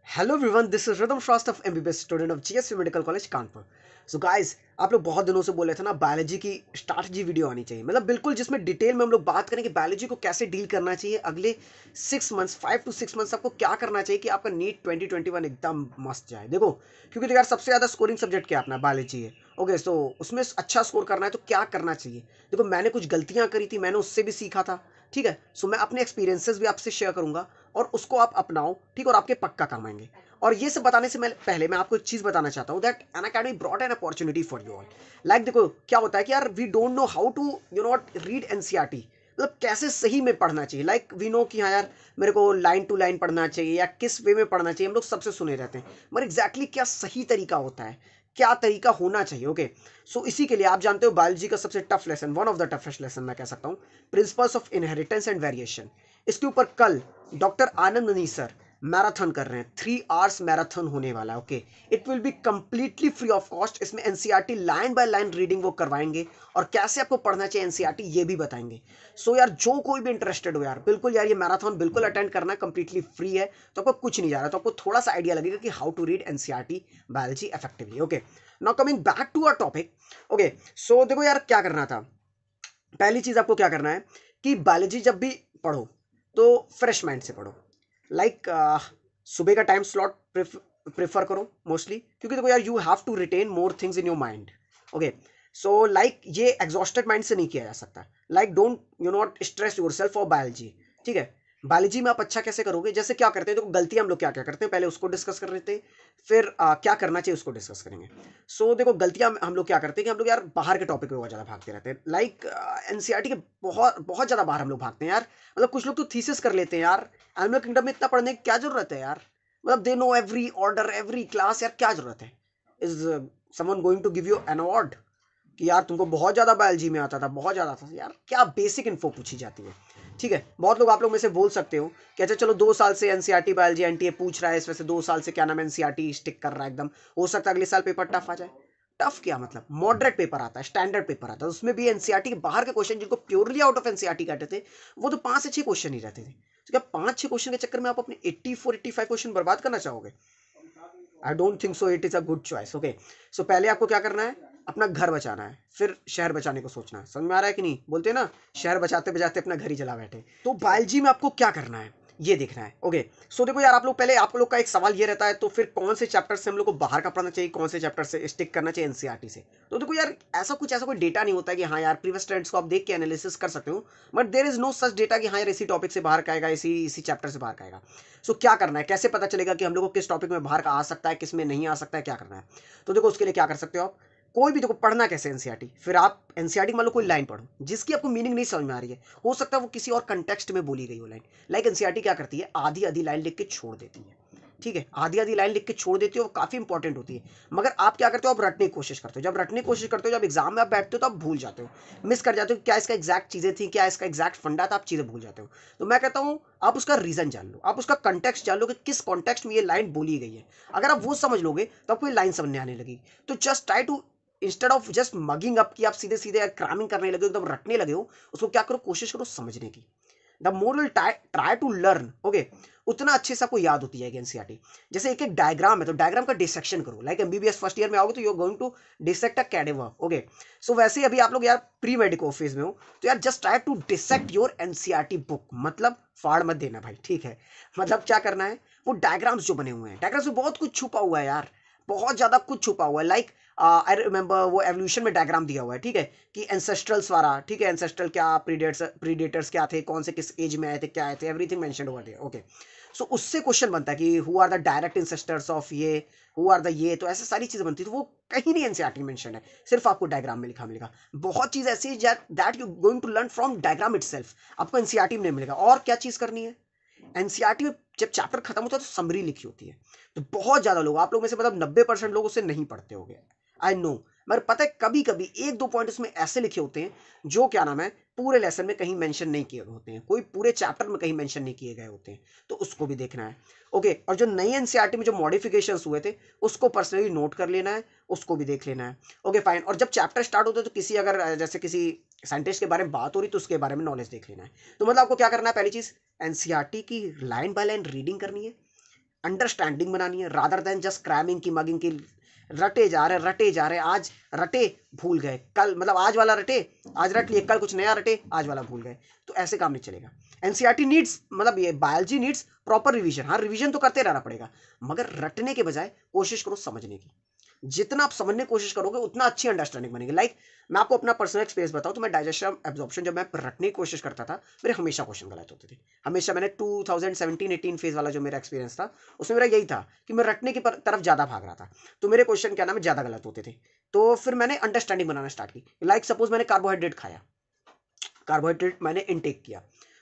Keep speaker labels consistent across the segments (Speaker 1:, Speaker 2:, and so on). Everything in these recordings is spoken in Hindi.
Speaker 1: Hello everyone, this is Ridham Srivastava MBBS student of GSV medical college Kanpur. So guys, आप लोग बहुत दिनों से बोल रहे थे ना बायोलॉजी की स्ट्रैटेजी वीडियो आनी चाहिए, मतलब बिल्कुल जिसमें डिटेल में हम लोग बात करें कि बायोलॉजी को कैसे डील करना चाहिए अगले 6 मंथ्स, 5 to 6 मंथ्स आपको क्या करना चाहिए कि आपका नीट 2021 एकदम मस्त जाए। देखो, क्योंकि तो यार सबसे ज़्यादा स्कोरिंग सब्जेक्ट क्या है अपना बायोलॉजी है। ओके, सो उसमें अच्छा स्कोर करना है तो क्या करना चाहिए। देखो, मैंने कुछ गलतियां करी थी, मैंने उससे भी सीखा था। ठीक है, सो मैं अपने एक्सपीरियंसेस भी आपसे शेयर करूंगा और उसको आप अपनाओ, ठीक, और आपके पक्का काम आएंगे। और ये सब बताने से मैं पहले मैं आपको एक चीज बताना चाहता हूँ that Unacademy brought an opportunity for you all. Like देखो क्या होता है कि यार we don't know how to not read NCERT, मतलब कैसे सही में पढ़ना चाहिए। लाइक वी नो कि हाँ यार मेरे को लाइन टू लाइन पढ़ना चाहिए या किस वे में पढ़ना चाहिए, हम लोग सबसे सुने रहते हैं, मगर एग्जैक्टली क्या सही तरीका होता है, क्या तरीका होना चाहिए। ओके, सो इसी के लिए आप जानते हो बायोलॉजी का सबसे tough lesson, one of the toughest lesson मैं कह सकता हूँ, principles of inheritance and variation. इसके ऊपर कल doctor Anand Mani sir marathon कर रहे हैं, 3 आवर्स मैराथन होने वाला है। Okay, it will be completely free of cost. इसमें NCERT line by line reading वो करवाएंगे और कैसे आपको पढ़ना चाहिए एनसीईआरटी ये भी बताएंगे। सो यार जो कोई भी इंटरेस्टेड हो यार, बिल्कुल यार ये मैराथन बिल्कुल अटेंड करना है, कंप्लीटली फ्री है, तो आपको कुछ नहीं जा रहा, तो आपको थोड़ा सा आइडिया लगेगा कि how to read NCERT biology effectively. Okay, now coming back to our topic. Okay, so देखो यार क्या करना था। पहली चीज आपको क्या करना है कि बायोलॉजी जब भी पढ़ो तो फ्रेश माइंड से पढ़ो। लाइक सुबह का टाइम स्लॉट प्रेफर करो मोस्टली, क्योंकि देखो यार you have to retain more things in your mind. Okay, so like ये एग्जॉस्टेड माइंड से नहीं किया जा सकता। Like don't you not stress your self for biology. ठीक है, बायोलॉजी में आप अच्छा कैसे करोगे, जैसे क्या करते हैं, देखो गलतियां हम लोग क्या क्या करते हैं पहले उसको डिस्कस कर लेते हैं, फिर क्या करना चाहिए उसको डिस्कस करेंगे। सो देखो गलतियां हम लोग क्या करते हैं कि हम लोग यार बाहर के टॉपिक पे बहुत ज्यादा भागते रहते हैं। लाइक एनसीईआरटी के बहुत बहुत ज्यादा बाहर हम लोग भागते हैं यार। मतलब कुछ लोग तो थीसिस कर लेते हैं यार, एनिमल किंगडम में इतना पढ़ने की क्या जरूरत है यार। मतलब they know every order every class, यार क्या जरूरत है। Is someone going to give you an award कि यार तुमको बहुत ज्यादा बायोलॉजी में आता था, बहुत ज्यादा था यार, क्या बेसिक इन्फो पूछी जाती है। ठीक है, बहुत लोग आप लोग में से बोल सकते हो कि अच्छा चलो 2 साल से एनसीईआरटी बायोलॉजी एनटीए पूछ रहा है, इस वजह से 2 साल से क्या नाम एनसीईआरटी स्टिक कर रहा है एकदम, हो सकता है अगले साल पेपर टफ आ जाए। टफ क्या मतलब, मॉडरेट पेपर आता है, स्टैंडर्ड पेपर आता है, उसमें भी एनसीईआरटी के बाहर के क्वेश्चन जिनको प्योरली आउट ऑफ एनसीईआरटी काटे थे वो तो 5 से 6 क्वेश्चन ही रहते थे। तो क्या 5-6 क्वेश्चन के चक्कर में आप अपने 84-85 क्वेश्चन बर्बाद करना चाहोगे? I don't think so it is a good choice. Okay, so पहले आपको क्या करना है, अपना घर बचाना है, फिर शहर बचाने को सोचना है। समझ में आ रहा है कि नहीं, बोलते हैं ना शहर बचाते बचाते अपना घर ही जला बैठे। तो बायोलॉजी में आपको क्या करना है ये देखना है। ओके, सो देखो यार आप लोग पहले, आप लोग का एक सवाल ये रहता है तो फिर कौन से चैप्टर से हम लोग को बाहर का पढ़ना चाहिए, कौन से चैप्टर से स्टिक करना चाहिए एनसीईआरटी से। तो देखो यार ऐसा कोई डेटा नहीं होता कि हाँ यार प्रीवियस ट्रेंड्स को आप देख के एनालिसिस कर सकते हो, but there is no such data कि हाँ यार इसी टॉपिक से बाहर का आएगा, इसी इसी चैप्टर से बाहर का आएगा। सो क्या करना है, कैसे पता चलेगा कि हम लोग को किस टॉपिक में बाहर का आ सकता है, किस में नहीं आ सकता है, क्या करना है। तो देखो उसके लिए क्या कर सकते हो आप, कोई भी देखो पढ़ना कैसे एनसीईआरटी, फिर आप एनसीईआरटी मान लो कोई लाइन पढ़ो जिसकी आपको मीनिंग नहीं समझ में आ रही है, हो सकता है वो किसी और कंटेक्स्ट में बोली गई वो लाइन। लाइक एनसीईआरटी क्या करती है, आधी आधी लाइन लिख के छोड़ देती है। ठीक है, आधी आधी लाइन लिख के छोड़ देती है, वो काफी इंपॉर्टेंट होती है, मगर आप क्या करते हो, आप रटने की कोशिश करते हो। जब रटने की कोशिश करते हो, जब एग्जाम में आप बैठते हो तो आप भूल जाते हो, मिस कर जाते हो क्या इसका एग्जैक्ट चीजें थी, क्या इसका एग्जैक्ट फंडा था, आप चीजें भूल जाते हो। तो मैं कहता हूं आप उसका रीजन जान लो, आप उसका कंटेक्स्ट जान लो कि किस कॉन्टेक्स्ट में ये लाइन बोली गई है। अगर आप वो समझ लोगे तो आपको ये लाइन समझने आने लगी। तो just try to, instead of just mugging up कि आप सीधे सीधे क्रैमिंग करने लगे हो, एकदम रटने लगे हो, उसको क्या करो, कोशिश करो समझने की। The more will try to learn, okay, उतना अच्छे से आपको याद होती है एनसीईआरटी। जैसे एक एक डायग्राम है तो डायग्राम का डिसेक्शन करो। लाइक एमबीबीएस फर्स्ट ईयर में आओगे तो you are going to dissect a cadaver. Okay, so वैसे ही अभी आप लोग यार प्री मेडिको फेज में हो तो यार just try to dissect your NCERT book, मतलब फाड़ मत देना भाई। ठीक है, मतलब क्या करना है, वो डायग्राम्स जो बने हुए हैं, डायग्राम्स में बहुत कुछ छुपा हुआ है यार, बहुत ज्यादा कुछ छुपा हुआ है। लाइक आई रिमेंबर वो एवोल्यूशन में डायग्राम दिया हुआ है, ठीक है, कि एंसेस्ट्रल्स वाला, ठीक है, एंसेस्ट्रल क्या, प्रीडेटर्स क्या थे, कौन से किस एज में आए थे, क्या आए थे, everything mentioned over there. Okay, so उससे क्वेश्चन बनता है कि who are the direct ancestors of ये, हु आर द ये, तो ऐसे सारी चीजें बनती है। तो वो कहीं नहीं एनसीईआरटी में मेंशन है, सिर्फ आपको डायग्राम में लिखा मिलेगा। बहुत चीज ऐसी है that you going to learn from diagram itself, आपको एनसीईआरटी में नहीं मिलेगा। और क्या चीज करनी है, एनसीईआरटी में जब चैप्टर खत्म होता है तो समरी लिखी होती है। तो बहुत ज्यादा लोग, आप लोग में से मतलब 90% लोग उससे नहीं पढ़ते होंगे, आई नो, मगर पता है कभी कभी एक दो पॉइंट उसमें ऐसे लिखे होते हैं जो क्या नाम है पूरे लेसन में कहीं मेंशन नहीं किए गए होते हैं, कोई पूरे चैप्टर में कहीं मेंशन नहीं किए गए होते हैं, तो उसको भी देखना है। ओके, और जो नई एनसीईआरटी में जो मॉडिफिकेशंस हुए थे उसको पर्सनली नोट कर लेना है, उसको भी देख लेना है। ओके फाइन, और जब चैप्टर स्टार्ट होता है तो किसी अगर जैसे किसी साइंटिस्ट के बारे में बात हो रही तो उसके बारे में नॉलेज देख लेना है। तो मतलब आपको क्या करना है, पहली चीज एनसीईआरटी की लाइन बाय लाइन रीडिंग करनी है, अंडरस्टैंडिंग बनानी है रादर देन जस्ट क्रैमिंग की मगिंग की। रटे जा रहे आज रटे भूल गए कल, मतलब आज वाला रटे आज रट लिए, कल कुछ नया रटे आज वाला भूल गए, तो ऐसे काम नहीं चलेगा। एनसीईआरटी नीड्स, मतलब ये बायोलॉजी नीड्स प्रॉपर रिवीजन। हाँ रिवीजन तो करते रहना पड़ेगा, मगर रटने के बजाय कोशिश करो समझने की। जितना आप समझने की कोशिश करोगे उतना अच्छी अंडरस्टैंडिंग बनेगी। लाइक मैं आपको अपना पर्सनल एक्सपीरियंस बताऊं तो मैं डाइजेशन एब्जॉर्प्शन जब मैं रटने की कोशिश करता था, मेरे हमेशा क्वेश्चन गलत होते थे। हमेशा मैंने 2017-18 फेज वाला जो मेरा एक्सपीरियंस था उसमें मेरा यही था कि मैं रटने की तरफ ज्यादा भाग रहा था, तो मेरे क्वेश्चन क्या नाम है ज्यादा गलत होते थे। तो फिर मैंने अंडरस्टैंडिंग बनाना स्टार्ट की। लाइक सपोज मैंने कार्बोहाइड्रेट खाया, कार्बोहाइड्रेट मैंने इनटेक किया,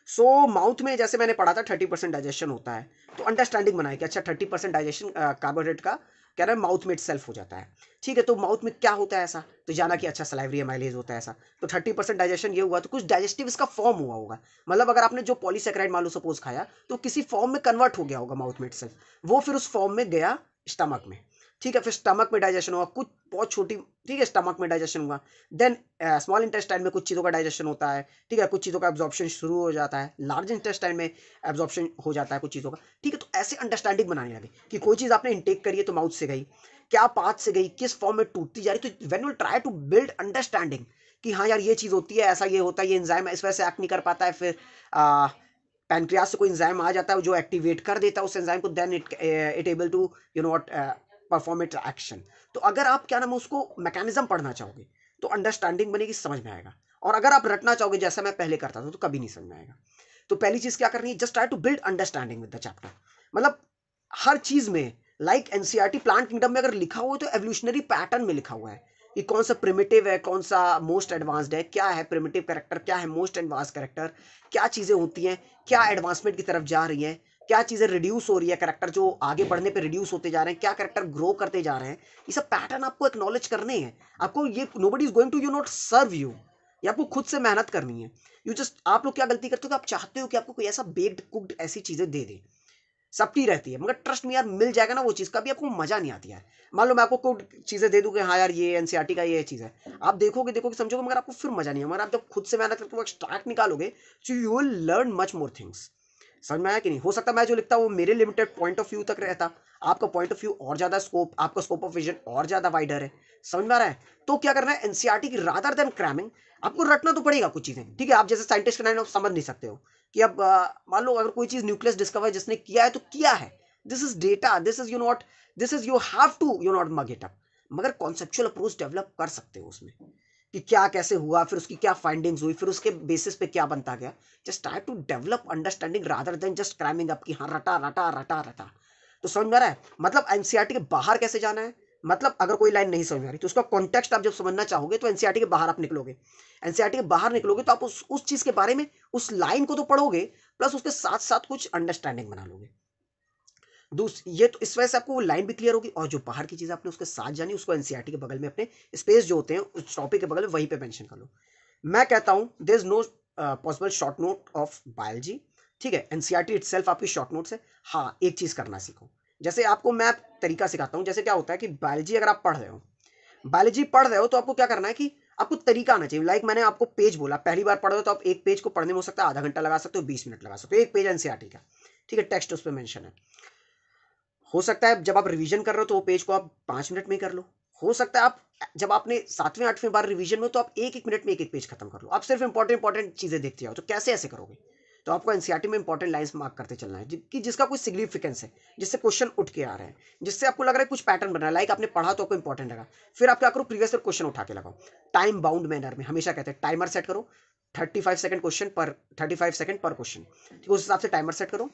Speaker 1: सो माउथ में जैसे मैंने पढ़ा था 30% डाइजेशन होता है, तो अंडरस्टैंडिंग बनाई कि अच्छा 30% डाइजेशन कार्बोहाइड्रेट का कह रहा है माउथ में इटसेल्फ हो जाता है। ठीक है, तो माउथ में क्या होता है ऐसा, तो जाना कि अच्छा सलाइवरी एमाइलेज होता है ऐसा, तो 30% डाइजेशन ये हुआ, तो कुछ डाइजेस्टिव इसका फॉर्म हुआ होगा। मतलब अगर आपने जो पॉलीसेकेराइड मान लो सपोज खाया तो किसी फॉर्म में कन्वर्ट हो गया होगा माउथ में इटसेल्फ, वो फिर उस फॉर्म में गया स्टमक में। ठीक है, फिर स्टमक में डाइजेशन हुआ कुछ बहुत छोटी, ठीक है स्टमक में डाइजेशन हुआ, देन स्मॉल इंटेस्टाइन में कुछ चीज़ों का डाइजेशन होता है। ठीक है, कुछ चीज़ों का एब्जॉर्प्शन शुरू हो जाता है, लार्ज इंटेस्टाइन में एब्जॉर्प्शन हो जाता है कुछ चीज़ों का। ठीक है, तो ऐसे अंडरस्टैंडिंग बनाने लगे कि कोई चीज़ आपने इंटेक करी है तो माउथ से गई, क्या पाथ से गई, किस फॉर्म में टूटती जा रही, तो when you try to build understanding कि हाँ यार ये चीज़ होती है, ऐसा ये होता है, ये एंजाइम इस वजह से एक्ट नहीं कर पाता है, फिर पैनक्रियास से कोई एंजाइम आ जाता है जो एक्टिवेट कर देता है उस एंजाइम को, then it able to you know what perform it action. तो अगर आप क्या नाम है उसको मैकेनिज्म पढ़ना चाहोगे तो अंडरस्टैंडिंग बनेगी, समझ में आएगा। और अगर आप रटना चाहोगे जैसा मैं पहले करता था तो कभी नहीं समझ में आएगा। तो पहली चीज क्या करनी है, just try to build understanding with the chapter. मतलब हर चीज में लाइक एनसीईआरटी प्लांट किंगडम में अगर लिखा हुआ है तो एवोल्यूशनरी पैटर्न में लिखा हुआ है कि कौन सा प्रिमिटिव है, कौन सा मोस्ट एडवांस्ड है, क्या है प्रिमिटिव कैरेक्टर, क्या है मोस्ट एडवांस कैरेक्टर, क्या चीजें होती हैं, क्या एडवांसमेंट की तरफ जा रही हैं, क्या चीजें रिड्यूस हो रही है, कैरेक्टर जो आगे बढ़ने पे रिड्यूस होते जा रहे हैं, क्या कैरेक्टर ग्रो करते जा रहे हैं। ये सब पैटर्न आपको एक्नॉलेज करने हैं। आपको ये nobody is going to you not serve you, ये आपको खुद से मेहनत करनी है। यू जस्ट, आप लोग क्या गलती करते हो कि आप चाहते हो कि आपको कोई ऐसा बेक्ड कुक्ड ऐसी चीजें दे दे, सबकी रहती है, मगर ट्रस्ट में यार मिल जाएगा ना वो चीज, कभी आपको मजा नहीं आती है। मान लो मैं आपको कोई चीजें दे दूं कि हाँ यार ये एनसीईआरटी का ये चीज है, आप देखोगे देखोगे समझोगे, मगर आपको फिर मजा नहीं है। मगर आप जब खुद से मेहनत करके वो एक्सट्रैक्ट निकालोगे तो you will learn much more things. समझ में आया कि नहीं। हो सकता है मैं जो लिखता हूँ वो मेरे लिमिटेड पॉइंट ऑफ व्यू तक रहता, आपका पॉइंट ऑफ व्यू और ज्यादा स्कोप, आपका स्कोप ऑफ विजन और ज्यादा वाइडर है। समझ में आ रहा है। तो क्या करना है, एनसीईआरटी की रादर देन क्रैमिंग आपको रटना तो पड़ेगा कुछ चीजें। ठीक है, आप जैसे साइंटिस्ट के लाइन आप समझ नहीं सकते हो कि अब मान लो अगर कोई चीज न्यूक्लियस डिस्कवर जिसने किया है तो किया है, this is data, this is you not, this is you have to you not mug it up, मगर कॉन्सेप्चुअल अप्रोच डेवलप कर सकते हो उसमें कि क्या कैसे हुआ, फिर उसकी क्या फाइंडिंग्स हुई, फिर उसके बेसिस पे क्या बनता गया। Just try to develop understanding rather than just cramming up कि हाँ रटा रटा रटा रटा। तो समझ में आ रहा है। मतलब एनसीईआरटी के बाहर कैसे जाना है, मतलब अगर कोई लाइन नहीं समझ में आ रही तो उसका कॉन्टेक्स्ट आप जब समझना चाहोगे तो एनसीईआरटी के बाहर आप निकलोगे। एनसीईआरटी के बाहर निकलोगे तो आप उस चीज के बारे में, उस लाइन को तो पढ़ोगे, प्लस उसके साथ साथ कुछ अंडरस्टैंडिंग बना लोगे। ये तो इस वजह से आपको वो लाइन भी क्लियर होगी, और जो बाहर की चीज आपने उसके साथ जानी उसको एनसीईआरटी के बगल में अपने स्पेस जो होते हैं उस टॉपिक के बगल में वहीं पे मेंशन कर लो। मैं कहता हूं there is no possible short note of biology. ठीक है, एनसीईआरटी इटसेल्फ आपकी शॉर्ट नोट्स है। हाँ एक चीज करना सीखो, जैसे आपको मैं तरीका सिखाता हूं। जैसे क्या होता है कि बायोलॉजी अगर आप पढ़ रहे हो, बायोलॉजी पढ़ रहे हो तो आपको क्या करना है कि आपको तरीका आना चाहिए। लाइक मैंने आपको पेज बोला, पहली बार पढ़ रहे हो तो आप एक पेज को पढ़ने में हो सकता है आधा घंटा लगा सकते हो, 20 मिनट लगा सकते हो, एक पेज एनसीईआरटी का। ठीक है, टेक्स्ट उस पर मेंशन है। हो सकता है जब आप रिवीजन कर रहे हो तो वो पेज को आप 5 मिनट में ही कर लो। हो सकता है आप जब आपने 7वें 8वें बार रिवीजन में तो आप एक एक मिनट में एक पेज खत्म कर लो। आप सिर्फ इंपॉर्टेंट चीजें देखते जाओ। तो कैसे ऐसे करोगे, तो आपको एनसीईआरटी में इंपॉर्टेंट लाइंस मार्क करते चलना है कि जिसका कोई सिग्निफिकेंस है, जिससे क्वेश्चन उठ के आ रहे हैं, जिससे आपको लग रहा है कुछ पैटर्न बना है। लाइक आपने पढ़ा तो आपको इंपॉर्टेंट लगा, फिर आप क्या करो, प्रीवियस क्वेश्चन उठा के लगाओ। टाइम बाउंड मैनर में हमेशा कहते हैं टाइमर सेट करो, 35 सेकंड क्वेश्चन पर 35 सेकंड पर क्वेश्चन। ठीक है, उस हिसाब से टाइमर सेट करो,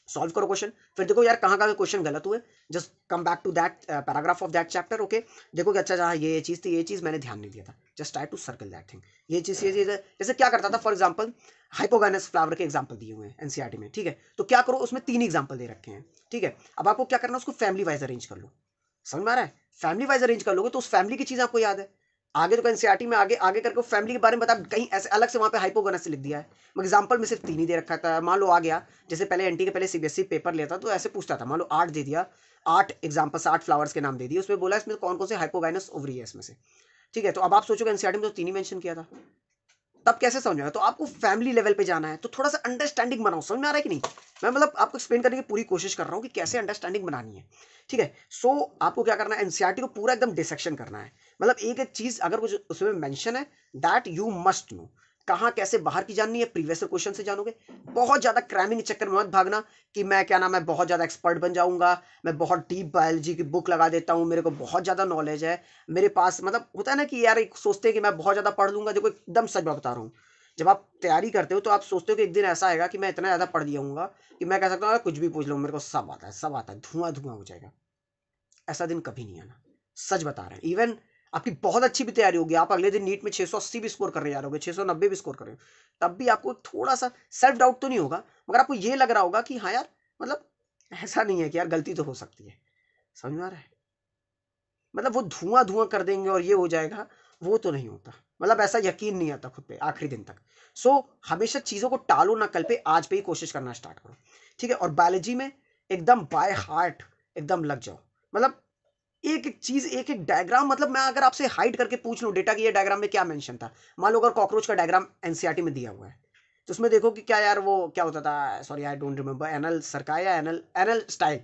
Speaker 1: सॉल्व करो क्वेश्चन, फिर देखो यार कहाँ कहाँ क्वेश्चन गलत हुए, just come back to that paragraph of that chapter. Okay, देखो कि अच्छा जहाँ ये चीज़ थी, ये चीज़ मैंने ध्यान नहीं दिया था, just try to circle that thing. ये चीज़ जैसे क्या करता था, फॉर एग्जाम्पल हाइपोगाइनस फ्लावर के एग्जाम्पल दिए हुए हैं एनसीईआरटी में। ठीक है, तो क्या करो, उसमें 3 एग्जाम्पल दे रखे हैं। ठीक है, अब आपको क्या करना है, उसको फैमिली वाइज अरेंज कर लो। समझ में आ रहा है। फैमिली वाइज अरेंज कर लोगे तो उस फैमिली की चीज़ आपको याद है। आगे तो एनसीईआरटी में आगे आगे करके फैमिली के बारे में बता, कहीं ऐसे अलग से वहाँ पे हाइपोगोनस से लिख दिया है। एग्जाम्पल में सिर्फ 3 ही दे रखा था। मान लो आ गया, जैसे पहले एनटी के पहले सीबीएसई पेपर लेता तो ऐसे पूछता था, मान लो 8 दे दिया, 8 एग्जाम्पल्स, 8 फ्लावर्स के नाम दे दिए, उसमें बोला इसमें कौन कौन से हाइपोगाइनस ओवरी है इसमें से। ठीक है, तो अब आप सोचोगे एनसीईआरटी में तो 3 ही मेंशन किया था, तब कैसे समझेगा? तो आपको फैमिली लेवल पे जाना है, तो थोड़ा सा अंडरस्टैंडिंग बनाओ। समझ में आ रहा है कि नहीं? मैं मतलब आपको एक्सप्लेन करने की पूरी कोशिश कर रहा हूँ कि कैसे अंडरस्टैंडिंग बनानी है। ठीक है, सो आपको क्या करना है, एनसीईआरटी को पूरा एकदम डिसेक्शन करना है। मतलब एक एक चीज अगर कुछ उसमें मेंशन है, दैट यू मस्ट नो। कहाँ कैसे बाहर की जाननी है, प्रीवियस क्वेश्चन से जानोगे। बहुत ज्यादा क्रैमिंग चक्कर में मत भागना कि मैं क्या नाम है बहुत ज्यादा एक्सपर्ट बन जाऊंगा, मैं बहुत डीप बायोलॉजी की बुक लगा देता हूँ, मेरे को बहुत ज्यादा नॉलेज है मेरे पास। मतलब होता है ना कि यार एक सोचते हैं कि मैं बहुत ज्यादा पढ़ लूंगा। देखो एकदम सच बात बता रहा हूँ, जब आप तैयारी करते हो तो आप सोचते हो कि एक दिन ऐसा आएगा कि मैं इतना ज्यादा पढ़ लिया हूँ कि मैं कह सकता हूँ कुछ भी पूछ लूँ मेरे को सब आता है, सब आता है, धुआं धुआं हो जाएगा। ऐसा दिन कभी नहीं आना, सच बता रहे हैं। इवन आपकी बहुत अच्छी भी तैयारी होगी, आप अगले दिन नीट में 680 भी स्कोर कर रहे जा रहे हो, 690 भी स्कोर कर रहे हो, तब भी आपको थोड़ा सा सेल्फ डाउट तो नहीं होगा, मगर आपको ये लग रहा होगा कि हाँ यार मतलब ऐसा नहीं है कि यार गलती तो हो सकती है। समझ में आ रहा है? मतलब वो धुआं धुआं कर देंगे और ये हो जाएगा, वो तो नहीं होता। मतलब ऐसा यकीन नहीं आता खुद पे आखिरी दिन तक। सो हमेशा चीजों को टालो ना कल पे, आज पे ही कोशिश करना स्टार्ट करो। ठीक है, और बायोलॉजी में एकदम बाय हार्ट एकदम लग जाओ। मतलब एक एक चीज एक एक डायग्राम, मतलब मैं अगर आपसे हाइड करके पूछ लूं डेटा कि ये डायग्राम में क्या मेंशन था, मान लो अगर कॉकरोच का डायग्राम एनसीईआरटी में दिया हुआ है, तो उसमें देखो कि क्या यार वो क्या होता था, सॉरी आई डोंट रिमेंबर, एनल सरकाया या एनल एनल स्टाइल,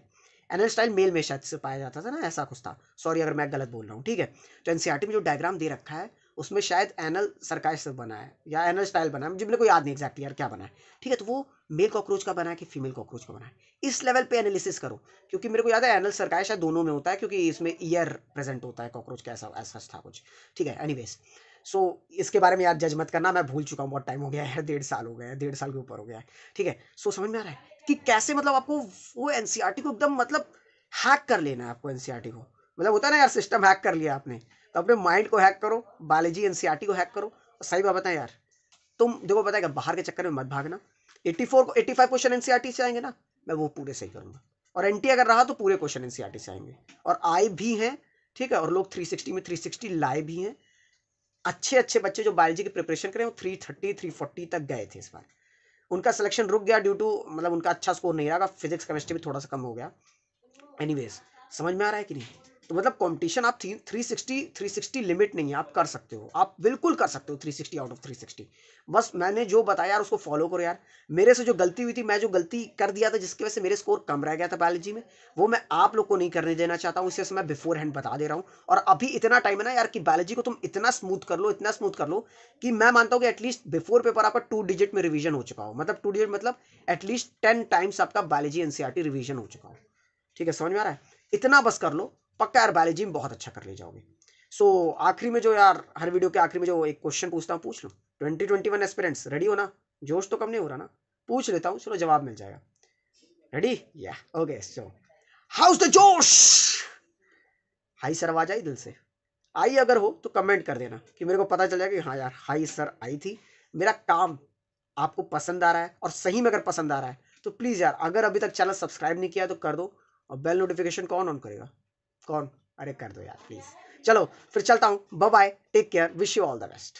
Speaker 1: एनल स्टाइल मेल में शायद से पाया जाता था ना, ऐसा कुछ था। सॉरी अगर मैं गलत बोल रहा हूँ। ठीक है, तो एनसीईआरटी में जो डायग्राम दे रखा है उसमें शायद एनल सरकाय से बना है या एनल स्टाइल बना है, मुझे मेरे को याद नहीं एग्जैक्टली यार क्या बना है। ठीक है, तो वो मेल कॉकरोच का बना है कि फीमेल कॉकरोच का बना है, इस लेवल पे एनालिसिस करो। क्योंकि मेरे को याद है एनल सरकाय शायद दोनों में होता है, क्योंकि इसमें ईयर प्रेजेंट होता है कॉकरोच का, ऐसा ऐसा था कुछ। ठीक है, एनीवेज सो इसके बारे में यार जज मत करना, मैं भूल चुका हूँ, बहुत टाइम हो गया है, 1.5 साल हो गया है, 1.5 साल के ऊपर हो गया है। ठीक है, सो समझ में आ रहा है कि कैसे मतलब आपको वो एनसीईआरटी को एकदम मतलब हैक कर लेना है आपको एनसीईआरटी को। मतलब होता है ना यार सिस्टम हैक कर लिया आपने, तो अपने माइंड को हैक करो, बायोलॉजी एनसीईआरटी को हैक करो। और सही बात बताएं यार, तुम देखो पता है बाहर के चक्कर में मत भागना। 85 क्वेश्चन एनसीईआरटी से आएंगे ना, मैं वो पूरे सही करूंगा। और एनटी अगर रहा तो पूरे क्वेश्चन एनसीईआरटी से आएंगे, और आए भी हैं। ठीक है, और लोग 360 में 360 लाए भी हैं। अच्छे अच्छे बच्चे जो बायोलॉजी की प्रिपरेशन करें वो 330 340 तक गए थे इस बार। उनका सिलेक्शन रुक गया ड्यू टू मतलब उनका अच्छा स्कोर नहीं रहा, फिजिक्स केमिस्ट्री भी थोड़ा सा कम हो गया। एनीवेज समझ में आ रहा है कि नहीं? तो मतलब कंपटीशन आप 360 लिमिट नहीं है, आप कर सकते हो, आप बिल्कुल कर सकते हो 360 आउट ऑफ 360। बस मैंने जो बताया यार उसको फॉलो करो यार। मेरे से जो गलती हुई थी, मैं जो गलती कर दिया था जिसकी वजह से मेरे स्कोर कम रह गया था बायोलॉजी में, वो मैं आप लोग को नहीं करने देना चाहता हूँ, इससे मैं बिफोर हैंड बता दे रहा हूँ। और अभी इतना टाइम है ना यार कि बायोलॉजी को तुम इतना स्मूथ कर लो, इतना स्मूथ कर लो कि मैं मानता हूँ कि एटलीस्ट बिफोर पेपर आपका 2 डिजिट में रिवीजन हो चुका हो। मतलब 2 डिजिट मतलब एटलीस्ट 10 टाइम्स आपका बायोलॉजी एनसीईआरटी रिवीजन हो चुका हो। ठीक है, समझ में आ रहा है? इतना बस कर लो, पक्का यार बायोलॉजी में बहुत अच्छा कर ले जाओगे। सो आखिरी में जो यार हर वीडियो के आखिरी में जो एक क्वेश्चन पूछता हूँ पूछ लो। 2021 एस्पिरेंट्स रेडी हो ना? जोश तो कम नहीं हो रहा ना? पूछ लेता हूँ, चलो जवाब मिल जाएगा। रेडी? या ओके, सो हाउस द जोश? हाई सर आवाज आई दिल से? आई अगर हो तो कमेंट कर देना कि मेरे को पता चल जाएगा कि हाँ यार हाई सर आई थी। मेरा काम आपको पसंद आ रहा है, और सही में अगर पसंद आ रहा है तो प्लीज यार अगर अभी तक चैनल सब्सक्राइब नहीं किया तो कर दो। और बेल नोटिफिकेशन कौन ऑन करेगा? कौन? अरे कर दो यार प्लीज। चलो फिर चलता हूँ, bye bye, take care, wish you all the best.